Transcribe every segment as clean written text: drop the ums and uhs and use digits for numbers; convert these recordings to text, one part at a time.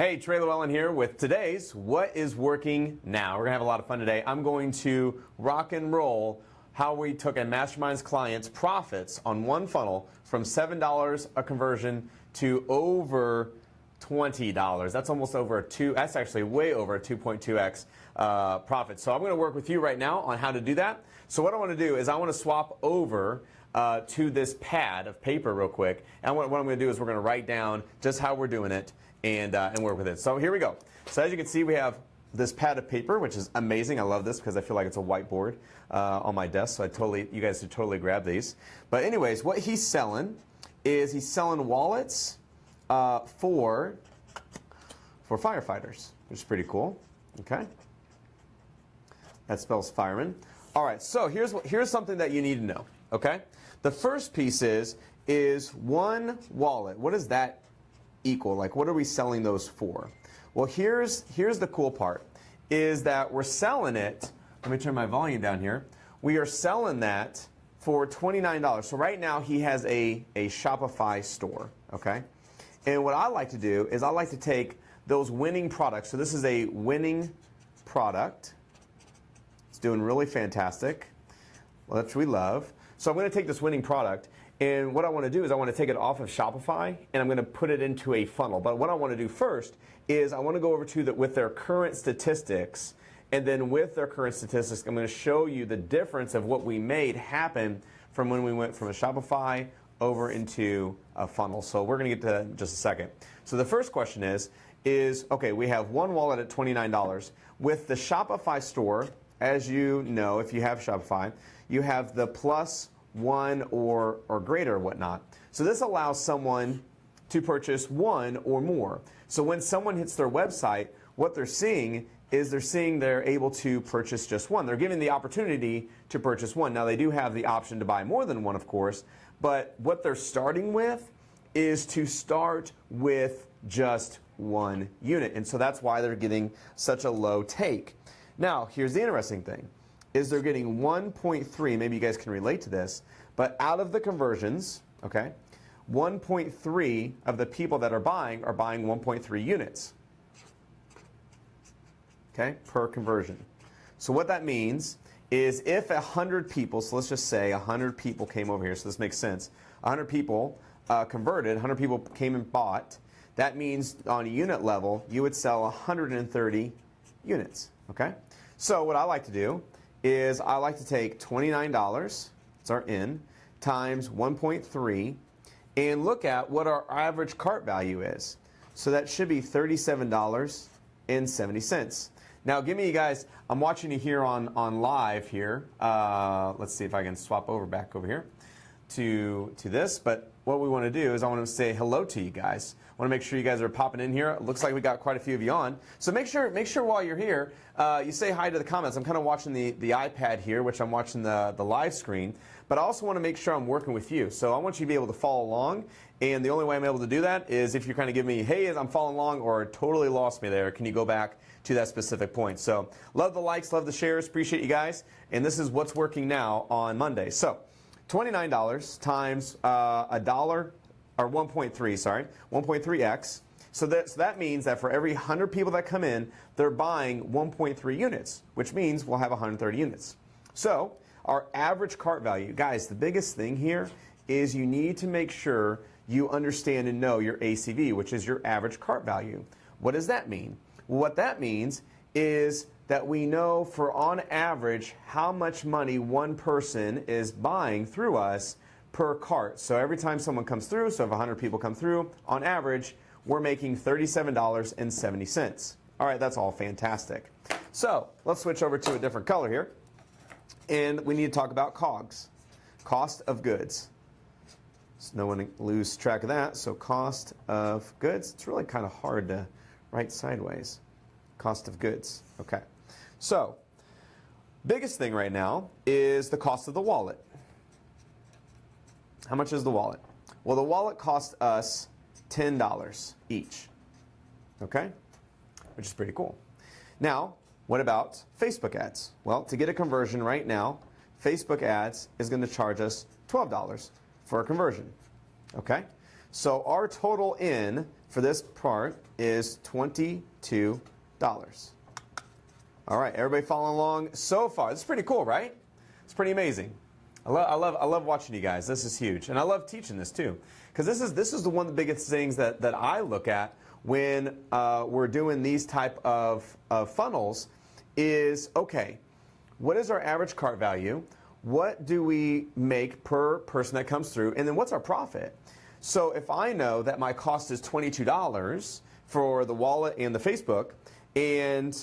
Hey, Trey Lewellen here with today's What is Working Now. We're going to have a lot of fun today. I'm going to rock and roll how we took a mastermind's client's profits on one funnel from $7 a conversion to over $20. That's almost over that's actually way over a 2.2x profit. So I'm going to work with you right now on how to do that. So what I want to do is I want to swap over to this pad of paper real quick. And what I'm going to do is we're going to write down just how we're doing it and work with it. So here we go. So as you can see, we have this pad of paper, which is amazing. I love this because I feel like it's a whiteboard on my desk. So you guys should totally grab these. But anyways, what he's selling is he's selling wallets for firefighters, which is pretty cool. Okay, that spells fireman. All right. So here's something that you need to know. Okay, the first piece is one wallet. What does that equal? Like, what are we selling those for? Well, here's the cool part, is that we're selling it. Let me turn my volume down here. We are selling that for $29. So right now he has a Shopify store, okay? And what I like to do is I like to take those winning products. So this is a winning product. It's doing really fantastic. Well, that's what we love. So I'm going to take this winning product, and what I want to do is I want to take it off of Shopify, and I'm going to put it into a funnel. But what I want to do first is I want to go over to with their current statistics, and then with their current statistics, I'm going to show you the difference of what we made happen from when we went from a Shopify over into a funnel. So we're going to get to that in just a second. So the first question is okay, we have one wallet at $29. With the Shopify store, as you know, if you have Shopify, you have the +1 or greater or whatnot. So this allows someone to purchase one or more. So when someone hits their website, what they're seeing is they're able to purchase just one. They're given the opportunity to purchase one. Now they do have the option to buy more than one, of course, but what they're starting with is to start with just one unit. And so that's why they're getting such a low take. Now, here's the interesting thing, is they're getting 1.3, maybe you guys can relate to this, but out of the conversions, okay, 1.3 of the people that are buying 1.3 units, okay, per conversion. So what that means is if 100 people, so let's just say 100 people came over here, so this makes sense, 100 people converted, 100 people came and bought, that means on a unit level, you would sell 130 units, okay? So what I like to do is I like to take $29, it's our in, times 1.3, and look at what our average cart value is. So that should be $37.70. Now give me, you guys, I'm watching you here on live here. Let's see if I can swap back over here to this. But what we want to do is I want to say hello to you guys. I want to make sure you guys are popping in here. It looks like we got quite a few of you on. So make sure while you're here, you say hi to the comments. I'm kind of watching the iPad here, which I'm watching the live screen. But I also want to make sure I'm working with you. So I want you to be able to follow along. And the only way I'm able to do that is if you kind of give me, hey, I'm following along, or totally lost me there, can you go back to that specific point? So love the likes, love the shares, appreciate you guys. And this is what's working now on Monday. So $29 times a dollar, or 1.3x. So that means that for every 100 people that come in, they're buying 1.3 units, which means we'll have 130 units. So our average cart value, guys, the biggest thing here is you need to make sure you understand and know your ACV, which is your average cart value. What does that mean? Well, what that means is that we know for on average how much money one person is buying through us per cart. So every time someone comes through, so if 100 people come through, on average, we're making $37.70. All right, that's all fantastic. So let's switch over to a different color here. And we need to talk about COGS, cost of goods. So no one lose track of that. So cost of goods, it's really kind of hard to write sideways. Cost of goods, okay. So biggest thing right now is the cost of the wallet. How much is the wallet? Well, the wallet cost us $10 each, okay? Which is pretty cool. Now, what about Facebook ads? Well, to get a conversion right now, Facebook ads is going to charge us $12 for a conversion, okay? So our total in for this part is $22. All right, everybody following along so far? This is pretty cool, right? It's pretty amazing. I love watching you guys. This is huge, and I love teaching this too, because this is one of the biggest things that I look at when we're doing these type of funnels. Is okay, what is our average cart value? What do we make per person that comes through, and then what's our profit? So if I know that my cost is $22 for the wallet and the Facebook, and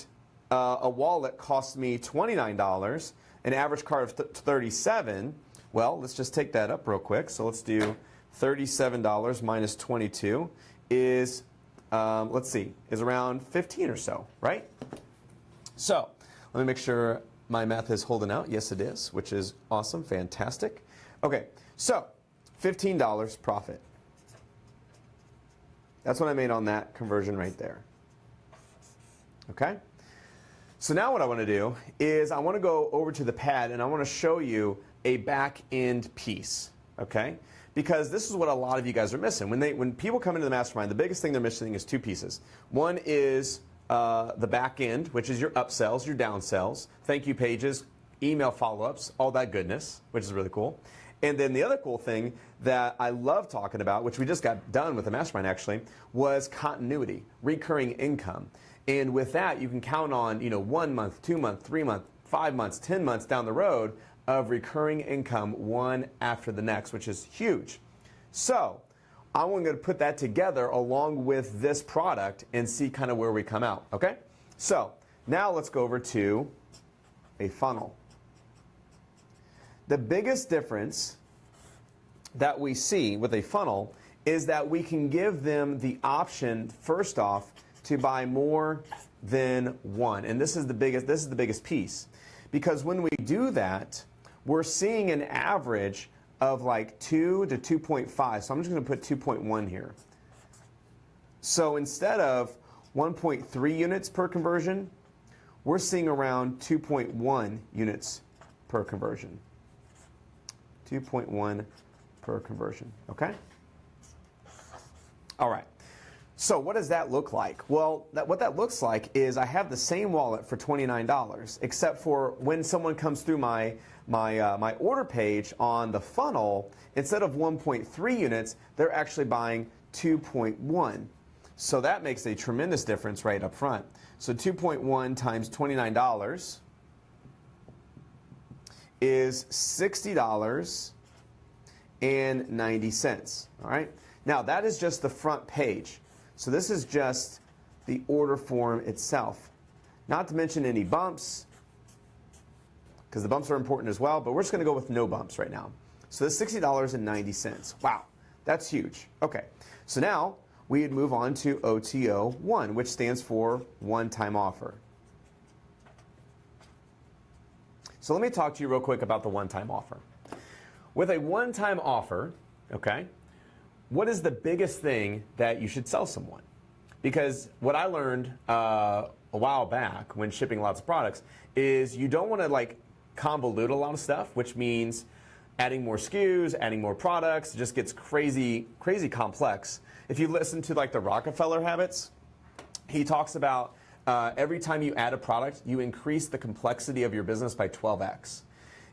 a wallet costs me $29, an average cart of $37, well, let's just take that up real quick. So let's do $37 minus 22 is, let's see, is around 15 or so, right? So let me make sure my math is holding out. Yes, it is, which is awesome, fantastic. Okay, so $15 profit. That's what I made on that conversion right there. Okay? So now what I want to do is I want to go over to the pad and I want to show you a back end piece, okay? Because this is what a lot of you guys are missing. When people come into the mastermind, the biggest thing they're missing is two pieces. One is the back end, which is your upsells, your downsells, thank you pages, email follow-ups, all that goodness, which is really cool. And then the other cool thing that I love talking about, which we just got done with the mastermind actually, was continuity, recurring income. And with that, you can count on 1 month, 2 month, 3 month, 5 months, 10 months down the road of recurring income one after the next, which is huge. So I'm going to put that together along with this product and see kind of where we come out, okay? So now let's go over to a funnel. The biggest difference that we see with a funnel is that we can give them the option, first off, to buy more than one. And this is the biggest piece. Because when we do that, we're seeing an average of like 2 to 2.5. So I'm just going to put 2.1 here. So instead of 1.3 units per conversion, we're seeing around 2.1 units per conversion. 2.1 per conversion, okay? All right. So what does that look like? Well, what that looks like is I have the same wallet for $29, except for when someone comes through my order page on the funnel, instead of 1.3 units, they're actually buying 2.1. So that makes a tremendous difference right up front. So 2.1 times $29 is $60.90. All right. Now that is just the front page. So this is just the order form itself. Not to mention any bumps, because the bumps are important as well, but we're just going to go with no bumps right now. So this is $60.90. Wow, that's huge. Okay, so now we'd move on to OTO1, which stands for one-time offer. So let me talk to you real quick about the one-time offer. With a one-time offer, okay, what is the biggest thing that you should sell someone? Because what I learned a while back when shipping lots of products is you don't want to like convolute a lot of stuff, which means adding more SKUs, adding more products. It just gets crazy complex. If you listen to like the Rockefeller habits, he talks about every time you add a product, you increase the complexity of your business by 12x.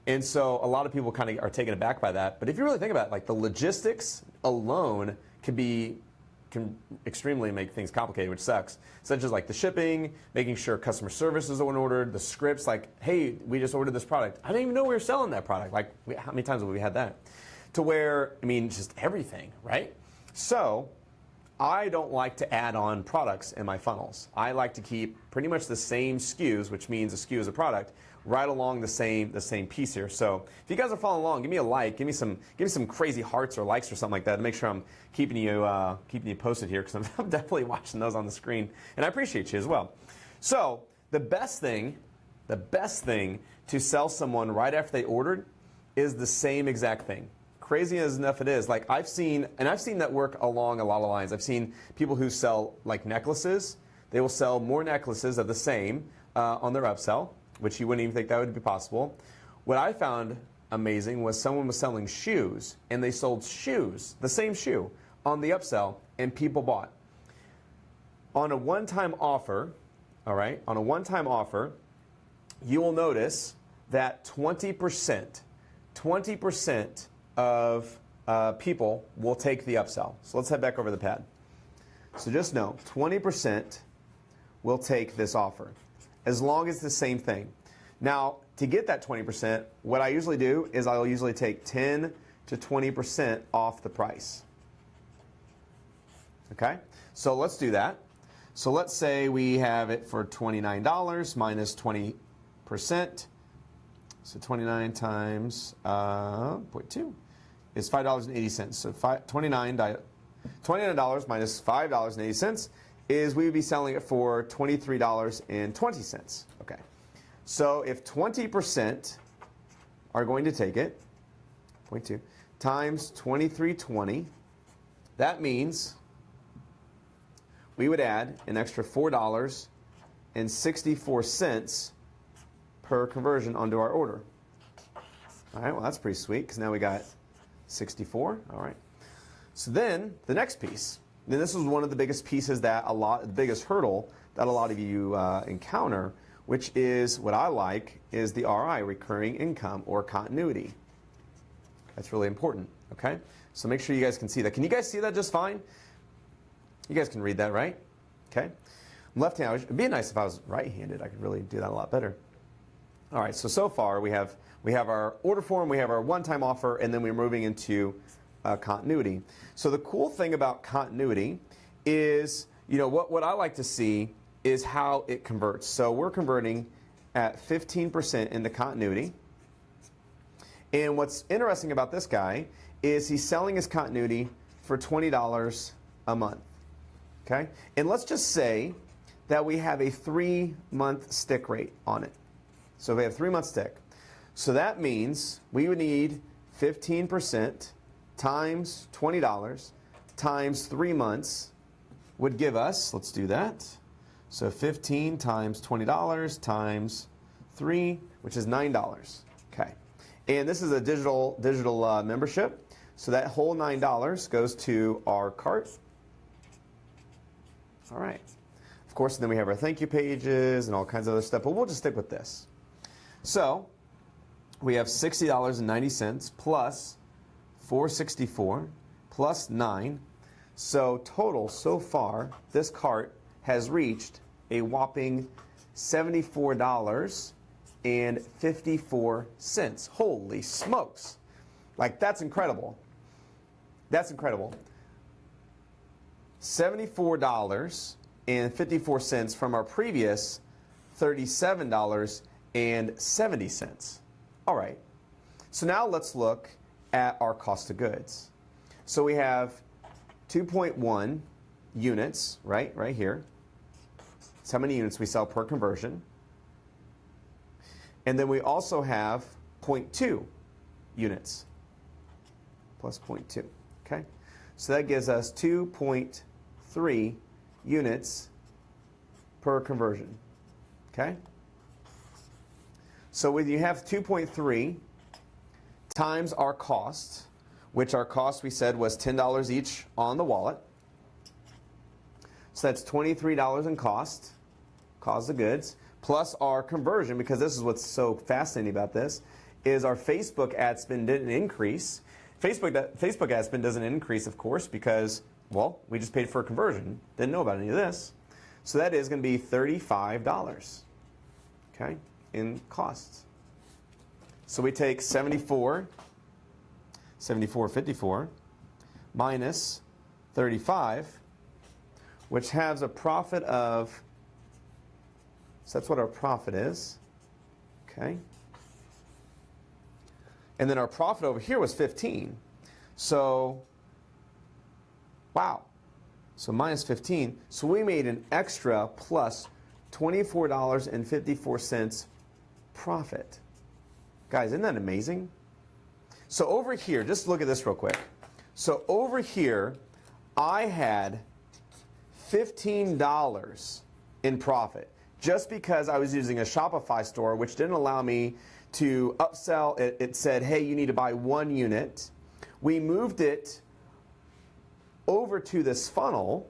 And so a lot of people kind of are taken aback by that. But if you really think about it, like the logistics alone can extremely make things complicated, which sucks. Such as like the shipping, making sure customer service is ordered, the scripts, like, hey, we just ordered this product. I didn't even know we were selling that product. Like, how many times have we had that? To where, I mean, just everything, right? So I don't like to add on products in my funnels. I like to keep pretty much the same SKUs, which means a SKU is a product, right along the same piece here. So if you guys are following along, give me a like, give me some crazy hearts or likes or something like that to make sure I'm keeping you posted here, because I'm definitely watching those on the screen, and I appreciate you as well. So the best thing to sell someone right after they ordered is the same exact thing. Crazy as enough it is, like I've seen that work along a lot of lines. I've seen people who sell like necklaces. They will sell more necklaces of the same on their upsell, which you wouldn't even think that would be possible. What I found amazing was someone was selling shoes, and they sold shoes, the same shoe, on the upsell, and people bought. on a one-time offer, all right, on a one-time offer, you will notice that 20% of people will take the upsell. So let's head back over the pad. So just know, 20% will take this offer, as long as it's the same thing. Now, to get that 20%, what I usually do is I'll usually take 10 to 20% off the price. Okay, so let's do that. So let's say we have it for $29 minus 20%. So 29 times 0.2 is $5.80. So $29 minus $5.80 is we would be selling it for $23.20. Okay. So if 20% are going to take it, 0.2 times 23.20, that means we would add an extra $4.64 per conversion onto our order. All right, well, that's pretty sweet because now we got 64. All right. So then the next piece, then this is one of the biggest pieces that the biggest hurdle that a lot of you encounter, which is what I like is the RI, recurring income or continuity. That's really important. Okay. So make sure you guys can see that. Can you guys see that just fine? You guys can read that, right? Okay. I'm left-handed. It'd be nice if I was right-handed. I could really do that a lot better. All right. So far we have our order form, we have our one-time offer, and then we're moving into continuity. So the cool thing about continuity is, what I like to see is how it converts. So we're converting at 15% into continuity. And what's interesting about this guy is he's selling his continuity for $20 a month. Okay? And let's just say that we have a 3-month stick rate on it. So we have a 3-month stick. So that means we would need 15% times $20 times 3 months would give us, let's do that. So 15 times $20 times 3, which is $9. Okay. And this is a digital membership. So that whole $9 goes to our cart. All right. Of course, then we have our thank you pages and all kinds of other stuff, but we'll just stick with this. So we have $60.90 plus $4.64 plus 9. So total so far, this cart has reached a whopping $74.54. Holy smokes. Like, that's incredible. That's incredible. $74.54 from our previous $37.70. All right. So now let's look at our cost of goods. So we have 2.1 units, right here. That's how many units we sell per conversion. And then we also have 0.2 units plus 0.2. Okay? So that gives us 2.3 units per conversion. Okay? So when you have 2.3 times our cost, which our cost we said was $10 each on the wallet. So that's $23 in cost of goods, plus our conversion, because this is what's so fascinating about this, is our Facebook ad spend didn't increase. Facebook ad spend doesn't increase, of course, because, well, we just paid for a conversion. Didn't know about any of this. So that is going to be $35, okay, in costs. So we take 74.54 minus 35, which has a profit of, so that's what our profit is, okay? And then our profit over here was 15. So, wow. So minus 15. So we made an extra plus $24.54 profit. Guys, isn't that amazing? So over here, just look at this real quick. So over here, I had $15 in profit just because I was using a Shopify store, which didn't allow me to upsell. It said, hey, you need to buy 1 unit. We moved it over to this funnel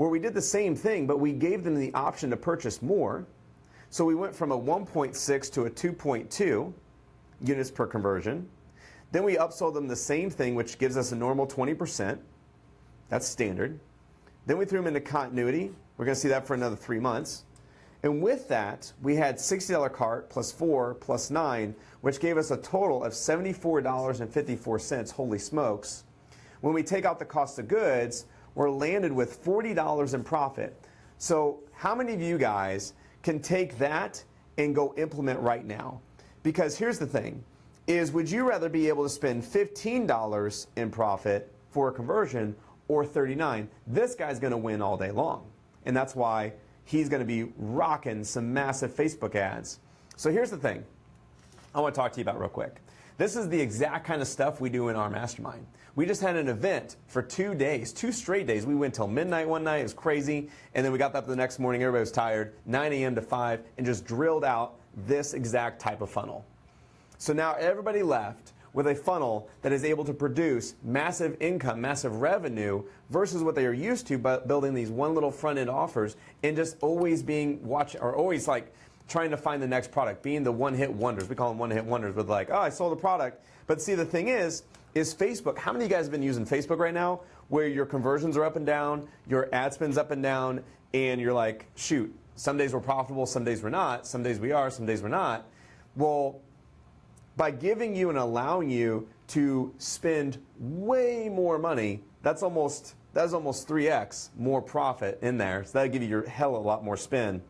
where we did the same thing, but we gave them the option to purchase more. So we went from a 1.6 to a 2.2 units per conversion. Then we upsold them the same thing, which gives us a normal 20%. That's standard. Then we threw them into continuity. We're going to see that for another 3 months. And with that, we had $60 cart plus 4 plus 9, which gave us a total of $74.54. Holy smokes. When we take out the cost of goods, we're landed with $40 in profit. So how many of you guys can take that and go implement right now? Because here's the thing, is would you rather be able to spend $15 in profit for a conversion or $39? This guy's going to win all day long. And that's why he's going to be rocking some massive Facebook ads. So here's the thing I want to talk to you about real quick. This is the exact kind of stuff we do in our mastermind. We just had an event for 2 days, 2 straight days. We went till midnight one night. It was crazy. And then we got up the next morning. Everybody was tired, 9 a.m. to 5, and just drilled out this exact type of funnel. So now everybody left with a funnel that is able to produce massive income, massive revenue versus what they are used to, but building these one little front end offers and just always being always like trying to find the next product, being the one hit wonders. We call them one hit wonders, but like, oh, I sold a product. But see, the thing is Facebook. How many of you guys have been using Facebook right now where your conversions are up and down, your ad spend's up and down, and you're like, shoot, some days we're profitable, some days we're not, some days we are, some days we're not. Well, by giving you and allowing you to spend way more money, that's almost 3x more profit in there. So that'll give you your hell a lot more spend.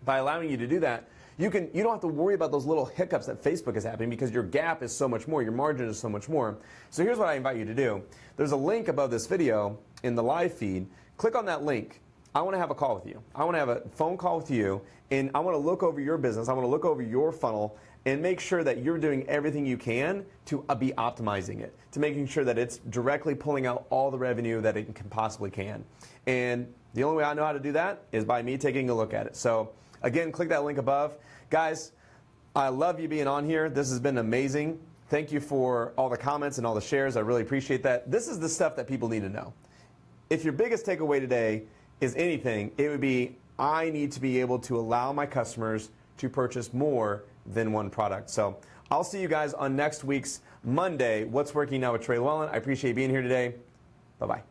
By allowing you to do that, you don't have to worry about those little hiccups that Facebook is happening because your gap is so much more, your margin is so much more. So here's what I invite you to do. There's a link above this video in the live feed. Click on that link. I want to have a call with you. I want to have a phone call with you, and I want to look over your business. I want to look over your funnel and make sure that you're doing everything you can to be optimizing it, to making sure that it's directly pulling out all the revenue that it can possibly can. And the only way I know how to do that is by me taking a look at it. So again, click that link above. Guys, I love you being on here. This has been amazing. Thank you for all the comments and all the shares. I really appreciate that. This is the stuff that people need to know. If your biggest takeaway today is anything, it would be I need to be able to allow my customers to purchase more than one product. So I'll see you guys on next week's Monday. What's Working Now with Trey Lewellen. I appreciate you being here today. Bye-bye.